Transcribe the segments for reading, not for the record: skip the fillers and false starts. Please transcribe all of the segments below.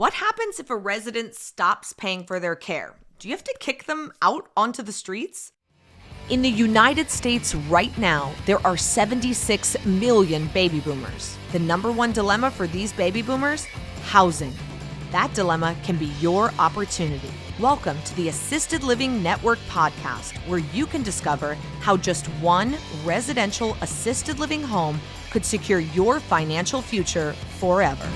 What happens if a resident stops paying for their care? Do you have to kick them out onto the streets? In the United States right now, there are 76 million baby boomers. The number one dilemma for these baby boomers? Housing. That dilemma can be your opportunity. Welcome to the Assisted Living Network podcast, where you can discover how just one residential assisted living home could secure your financial future forever.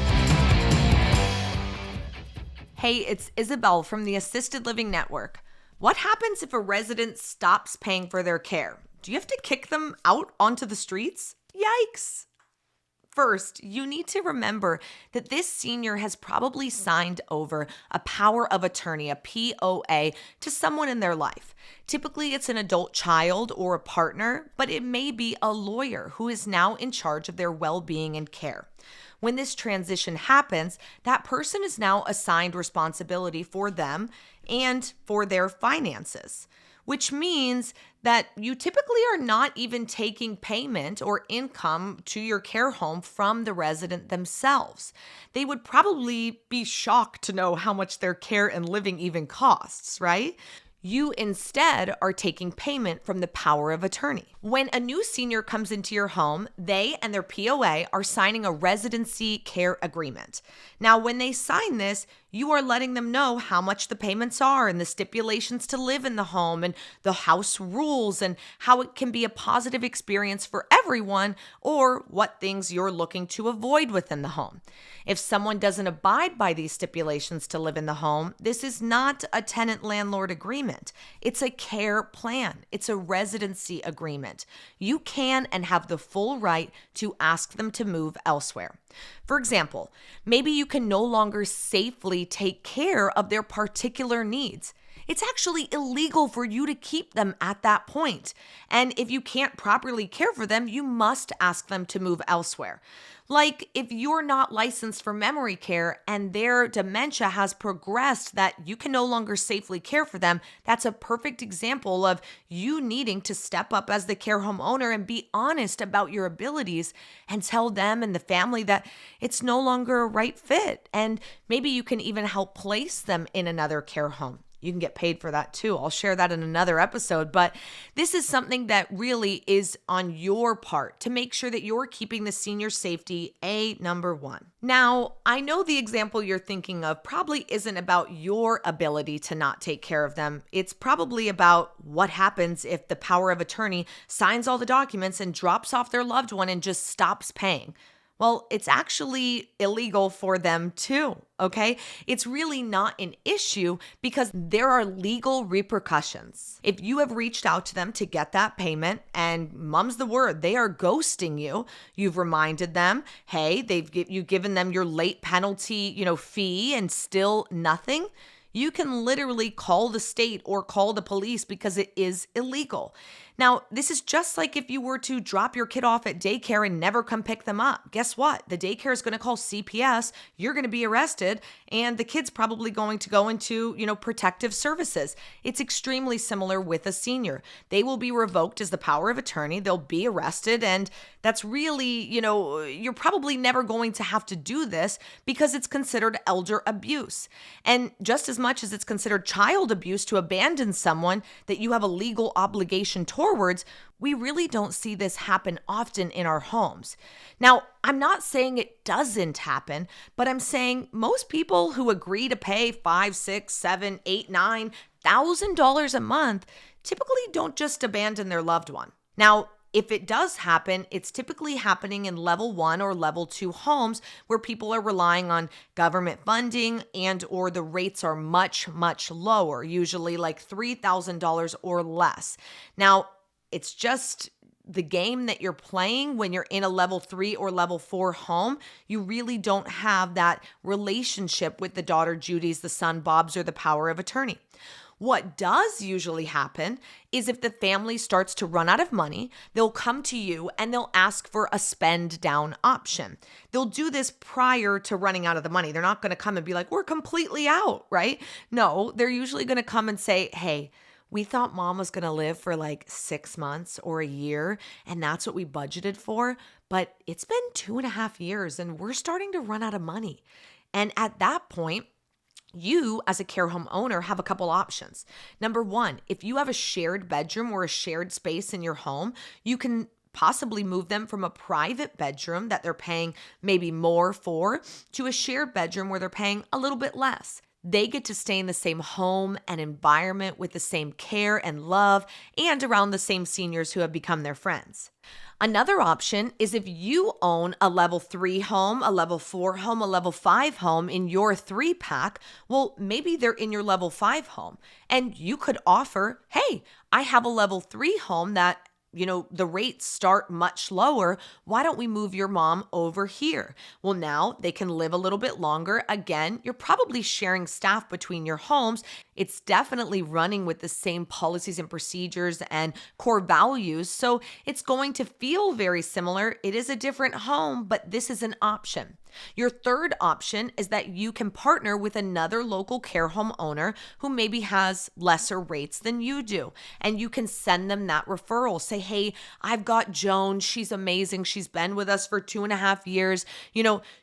Hey, it's Isabel from the Assisted Living Network. What happens if a resident stops paying for their care? Do you have to kick them out onto the streets? Yikes! First, you need to remember that this senior has probably signed over a power of attorney, a POA, to someone in their life. Typically, it's an adult child or a partner, but it may be a lawyer who is now in charge of their well-being and care. When this transition happens, that person is now assigned responsibility for them and for their finances, which means that you typically are not even taking payment or income to your care home from the resident themselves. They would probably be shocked to know how much their care and living even costs, right? You instead are taking payment from the power of attorney. When a new senior comes into your home, they and their POA are signing a residency care agreement. Now, when they sign this, you are letting them know how much the payments are and the stipulations to live in the home and the house rules and how it can be a positive experience for everyone or what things you're looking to avoid within the home. If someone doesn't abide by these stipulations to live in the home, this is not a tenant-landlord agreement. It's a care plan. It's a residency agreement. You can and have the full right to ask them to move elsewhere. For example, maybe you can no longer safely take care of their particular needs. It's actually illegal for you to keep them at that point. And if you can't properly care for them, you must ask them to move elsewhere. Like if you're not licensed for memory care and their dementia has progressed that you can no longer safely care for them, that's a perfect example of you needing to step up as the care home owner and be honest about your abilities and tell them and the family that it's no longer a right fit. And maybe you can even help place them in another care home. You can get paid for that too. I'll share that in another episode, but this is something that really is on your part to make sure that you're keeping the senior safety number one. Now, I know the example you're thinking of probably isn't about your ability to not take care of them. It's probably about what happens if the power of attorney signs all the documents and drops off their loved one and just stops paying. Well, it's actually illegal for them too, okay? It's really not an issue because there are legal repercussions. If you have reached out to them to get that payment and mum's the word, they are ghosting you, you've reminded them, hey, you've given them your late penalty, fee and still nothing, you can literally call the state or call the police because it is illegal. Now, this is just like if you were to drop your kid off at daycare and never come pick them up. Guess what? The daycare is going to call CPS, you're going to be arrested, and the kid's probably going to go into, protective services. It's extremely similar with a senior. They will be revoked as the power of attorney, they'll be arrested, and that's really, you're probably never going to have to do this because it's considered elder abuse. And just as much as it's considered child abuse to abandon someone that you have a legal obligation towards, we really don't see this happen often in our homes. Now, I'm not saying it doesn't happen, but I'm saying most people who agree to pay $5, $6, $7, $8, $9,000 a month typically don't just abandon their loved one. Now, if it does happen, it's typically happening in level 1 or level 2 homes where people are relying on government funding and or the rates are much, much lower, usually like $3,000 or less. Now, it's just the game that you're playing when you're in a level 3 or level 4 home. You really don't have that relationship with the daughter Judy's, the son Bob's, or the power of attorney. What does usually happen is if the family starts to run out of money, they'll come to you and they'll ask for a spend down option. They'll do this prior to running out of the money. They're not going to come and be like, we're completely out, right? No, they're usually going to come and say, hey, we thought mom was going to live for like 6 months or a year, and that's what we budgeted for. But it's been 2.5 years and we're starting to run out of money. And at that point, you as a care home owner have a couple options. Number one, if you have a shared bedroom or a shared space in your home, you can possibly move them from a private bedroom that they're paying maybe more for to a shared bedroom where they're paying a little bit less. They get to stay in the same home and environment with the same care and love and around the same seniors who have become their friends. Another option is if you own a level 3 home, a level 4 home, a level 5 home in your 3-pack, well, maybe they're in your level 5 home. And you could offer, hey, I have a level 3 home that the rates start much lower. Why don't we move your mom over here? Well, now they can live a little bit longer. Again, you're probably sharing staff between your homes. It's definitely running with the same policies and procedures and core values. So it's going to feel very similar. It is a different home, but this is an option. Your third option is that you can partner with another local care home owner who maybe has lesser rates than you do. And you can send them that referral. Say, hey, I've got Joan. She's amazing. She's been with us for 2.5 years.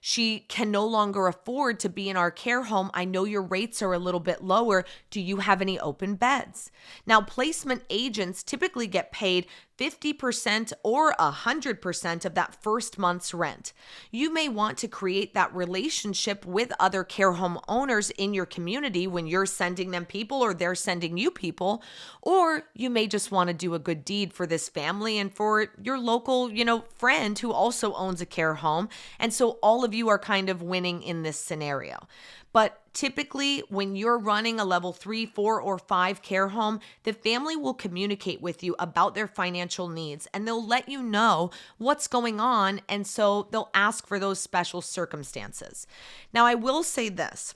She can no longer afford to be in our care home. I know your rates are a little bit lower. Do you have any open beds? Now, placement agents typically get paid 50% or 100% of that first month's rent. You may want to create that relationship with other care home owners in your community when you're sending them people or they're sending you people, or you may just want to do a good deed for this family and for your local, friend who also owns a care home. And so all of you are kind of winning in this scenario. But typically, when you're running a level 3, 4, or 5 care home, the family will communicate with you about their financial needs and they'll let you know what's going on. And so they'll ask for those special circumstances. Now, I will say this.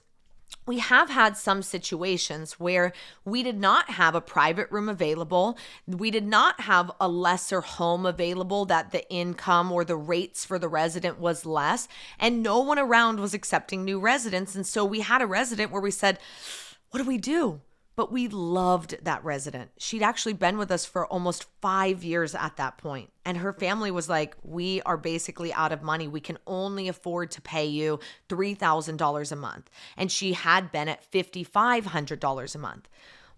We have had some situations where we did not have a private room available. We did not have a lesser home available that the income or the rates for the resident was less, and no one around was accepting new residents. And so we had a resident where we said, what do we do? But we loved that resident. She'd actually been with us for almost 5 years at that point. And her family was like, we are basically out of money. We can only afford to pay you $3,000 a month. And she had been at $5,500 a month.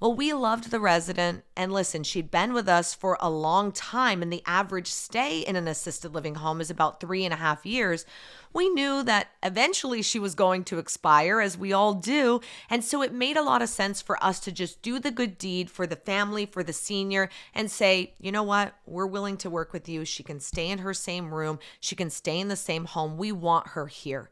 Well, we loved the resident, and listen, she'd been with us for a long time, and the average stay in an assisted living home is about 3.5 years. We knew that eventually she was going to expire, as we all do, and so it made a lot of sense for us to just do the good deed for the family, for the senior, and say, you know what, we're willing to work with you. She can stay in her same room. She can stay in the same home. We want her here.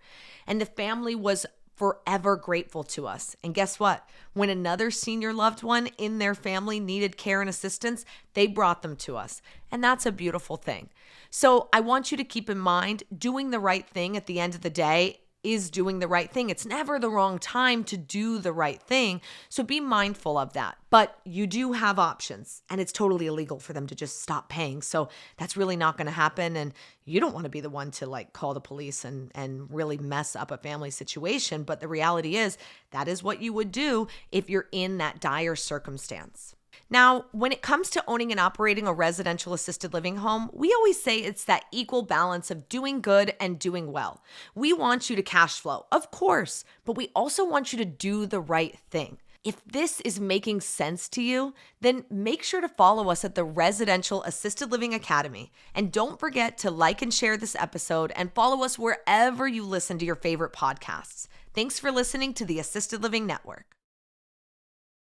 And the family was forever grateful to us. And guess what? When another senior loved one in their family needed care and assistance, they brought them to us. And that's a beautiful thing. So I want you to keep in mind, doing the right thing at the end of the day is doing the right thing. It's never the wrong time to do the right thing. So be mindful of that. But you do have options, and it's totally illegal for them to just stop paying. So that's really not going to happen. And you don't want to be the one to call the police and really mess up a family situation. But the reality is that is what you would do if you're in that dire circumstance. Now, when it comes to owning and operating a residential assisted living home, we always say it's that equal balance of doing good and doing well. We want you to cash flow, of course, but we also want you to do the right thing. If this is making sense to you, then make sure to follow us at the Residential Assisted Living Academy. And don't forget to like and share this episode and follow us wherever you listen to your favorite podcasts. Thanks for listening to the Assisted Living Network.